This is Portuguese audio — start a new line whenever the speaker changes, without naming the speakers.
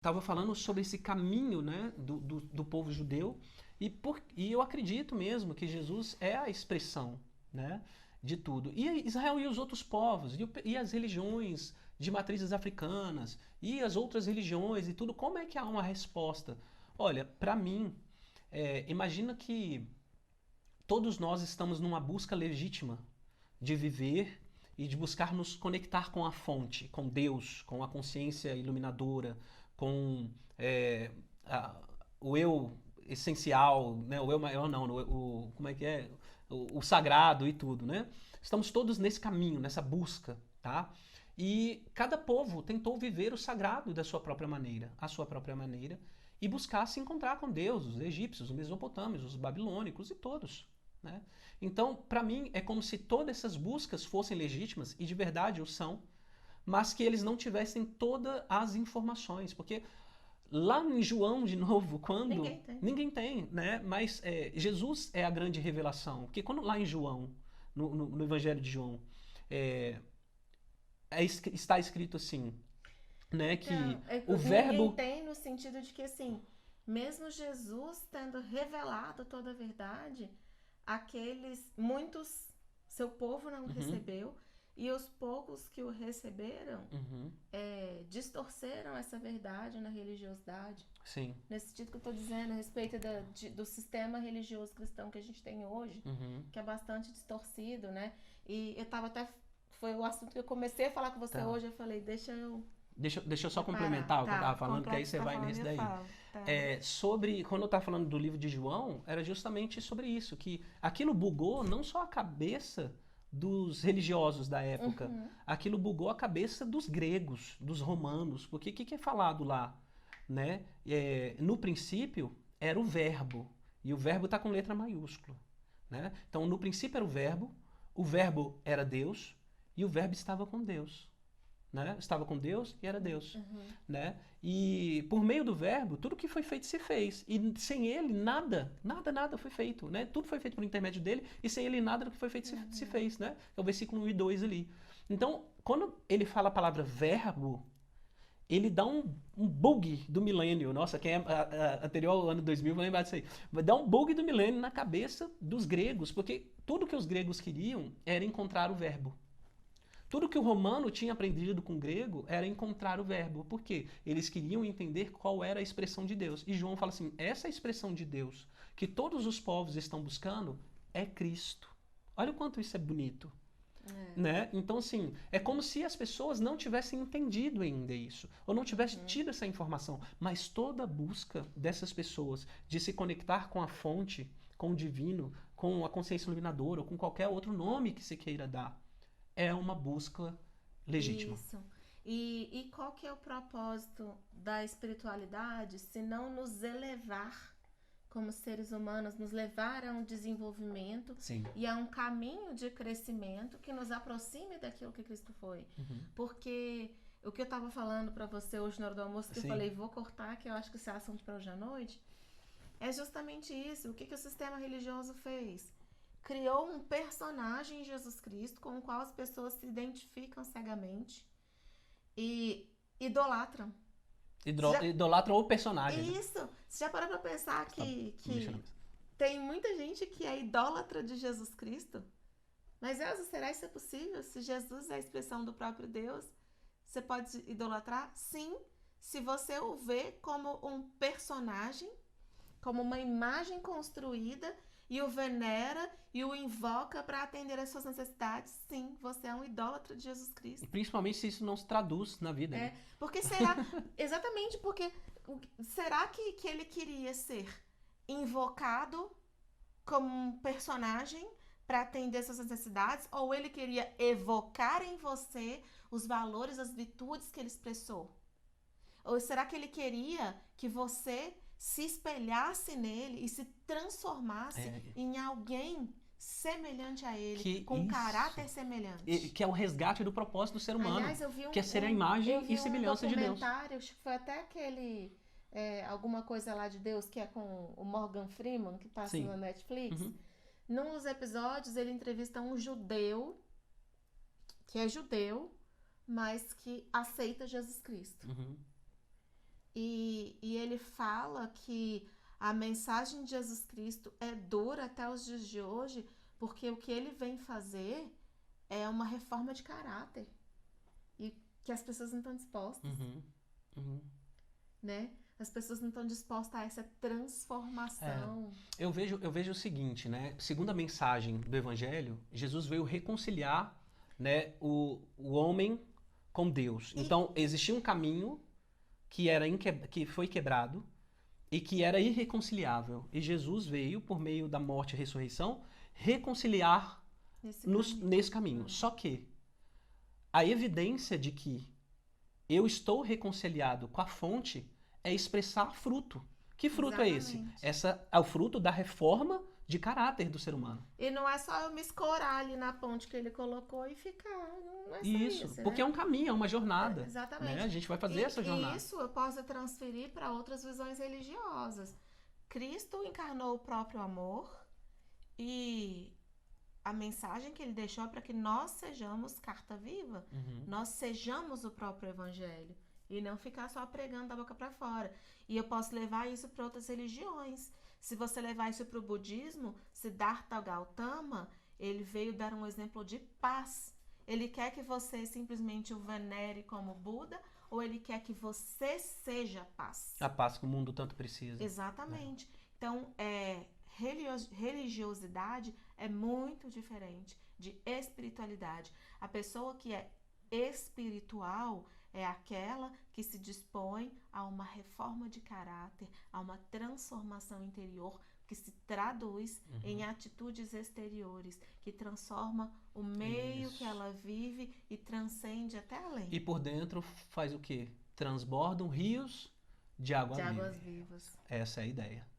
estava falando sobre esse caminho, né, do povo judeu, e eu acredito mesmo que Jesus é a expressão, né, de tudo. E Israel e os outros povos, e as religiões de matrizes africanas, e as outras religiões e tudo, como é que há uma resposta? Olha, para mim, imagina que todos nós estamos numa busca legítima de viver e de buscar nos conectar com a fonte, com Deus, com a consciência iluminadora, com a, o eu essencial, né? O eu maior não, como é que é? O sagrado e tudo, né? Estamos todos nesse caminho, nessa busca, tá? E cada povo tentou viver o sagrado da sua própria maneira, a sua própria maneira, e buscar se encontrar com Deus, os egípcios, os mesopotâmios, os babilônicos e todos. Né? Então, para mim, é como se todas essas buscas fossem legítimas, e de verdade o são, mas que eles não tivessem todas as informações. Porque lá em João, de novo, quando.
Ninguém tem.
Ninguém tem, né? Mas Jesus é a grande revelação. Porque quando lá em João, no Evangelho de João, é, está escrito assim, né? Que
Então,
o
ninguém
verbo.
tem no sentido de que, assim, mesmo Jesus tendo revelado toda a verdade, muitos, seu povo não
Uhum,
recebeu, e os poucos que o receberam
uhum,
distorceram essa verdade na religiosidade.
sim.
Nesse sentido que eu estou dizendo a respeito do sistema religioso cristão que a gente tem hoje,
Uhum,
que é bastante distorcido, né? E eu estava até. Foi o assunto que eu comecei a falar com você
tá.
hoje. Eu falei, deixa eu
Deixa eu só
preparar.
complementar o que eu
Tá,
estava falando, que aí
completa o que
você
você tá
vai
falando e
nesse
eu
daí.
falo. Tá.
Quando eu estava falando do livro de João, era justamente sobre isso, que aquilo bugou não só a cabeça dos religiosos da época,
Uhum.
aquilo bugou a cabeça dos gregos, dos romanos, porque o que é falado lá? Né? No princípio era o verbo, e o verbo está com letra maiúscula. Né? Então, no princípio era o verbo era Deus, e o verbo estava com Deus. Né? Estava com Deus e era Deus.
Uhum.
Né? E por meio do verbo, tudo que foi feito se fez. E sem ele, nada foi feito. Né? Tudo foi feito por intermédio dele, e sem ele, nada do que foi feito se
Uhum.
fez. Né? É o versículo 1 e 2 ali. Então, quando ele fala a palavra verbo, ele dá um bug do milênio. Nossa, quem é anterior ao ano 2000 vai lembrar disso aí. Vai dar um bug do milênio na cabeça dos gregos, porque tudo que os gregos queriam era encontrar o verbo. Tudo que o romano tinha aprendido com o grego era encontrar o verbo. Por quê? Eles queriam entender qual era a expressão de Deus. E João fala assim: essa expressão de Deus que todos os povos estão buscando é Cristo. Olha o quanto isso é bonito.
É.
Né? Então, assim, é como se as pessoas não tivessem entendido ainda isso, ou não tivessem
Uhum.
tido essa informação. Mas toda a busca dessas pessoas de se conectar com a fonte, com o divino, com a consciência iluminadora, ou com qualquer outro nome que se queira dar, é uma busca legítima.
Isso. E qual que é o propósito da espiritualidade se não nos elevar como seres humanos, nos levar a um desenvolvimento
Sim.
e a um caminho de crescimento que nos aproxime daquilo que Cristo foi?
Uhum.
Porque o que eu estava falando para você hoje na hora do almoço, que eu
Sim.
falei, vou cortar, que eu acho que isso é assunto para hoje à noite, é justamente isso. O que o sistema religioso fez? Criou um personagem em Jesus Cristo com o qual as pessoas se identificam cegamente e idolatram. Você já...
Idolatram o personagem, né?
Isso! Você já parou pra pensar
Você tá mexendo na
que
mesa.
tem muita gente que é idólatra de Jesus Cristo? Mas, Elza, será isso é possível? Se Jesus é a expressão do próprio Deus, você pode idolatrar? Sim, se você o vê como um personagem, como uma imagem construída e o venera e o invoca para atender às suas necessidades, sim, você é um idólatra de Jesus
E
Cristo.
principalmente se isso não se traduz na vida, né?
Porque será, exatamente porque será que ele queria ser invocado como um personagem para atender essas necessidades ou ele queria evocar em você os valores, as virtudes que ele expressou? Ou será que ele queria que você se espelhasse nele e se transformasse
É,
em alguém semelhante a ele,
que
com um
isso.
caráter semelhante?
Que é o resgate do propósito do ser humano.
Aliás,
Que é ser a imagem e semelhança de Deus.
documentário, acho que foi até aquele alguma coisa lá de Deus, que é com o Morgan Freeman, que passa na
Sim.
Netflix.
Uhum.
Num dos episódios, ele entrevista um judeu, que é judeu, mas que aceita Jesus Cristo.
Uhum.
E ele fala que a mensagem de Jesus Cristo é dura até os dias de hoje, porque o que ele vem fazer é uma reforma de caráter. E que as pessoas não estão dispostas, né? As pessoas não estão dispostas a essa transformação.
Eu vejo o seguinte, né? Segundo a mensagem do Evangelho, Jesus veio reconciliar, né, o homem com Deus. Então, existia um caminho que foi quebrado e que era irreconciliável. E Jesus veio, por meio da morte e ressurreição, reconciliar nesse caminho. Só que a evidência de que eu estou reconciliado com a fonte é expressar fruto. Que fruto é esse? Essa é o fruto da reforma de caráter do ser humano.
E não é só eu me escorar ali na ponte que ele colocou e ficar. Não é só isso,
porque
né?
é um caminho, é uma jornada.
Exatamente.
Né? A gente vai fazer essa jornada.
E isso eu posso transferir para outras visões religiosas. Cristo encarnou o próprio amor e a mensagem que ele deixou é para que nós sejamos carta viva. Nós sejamos o próprio evangelho. E não ficar só pregando da boca para fora. E eu posso levar isso para outras religiões. Se você levar isso para o budismo, Siddhartha Gautama, ele veio dar um exemplo de paz. Ele quer que você simplesmente o venere como Buda, ou ele quer que você seja paz.
A paz que o mundo tanto precisa.
Exatamente. Então, religiosidade é muito diferente de espiritualidade. A pessoa que é espiritual é aquela que se dispõe a uma reforma de caráter, a uma transformação interior que se traduz em atitudes exteriores, que transforma o meio que ela vive e transcende até além.
E por dentro faz o quê? Transbordam rios de águas
vivas.
Essa é a ideia.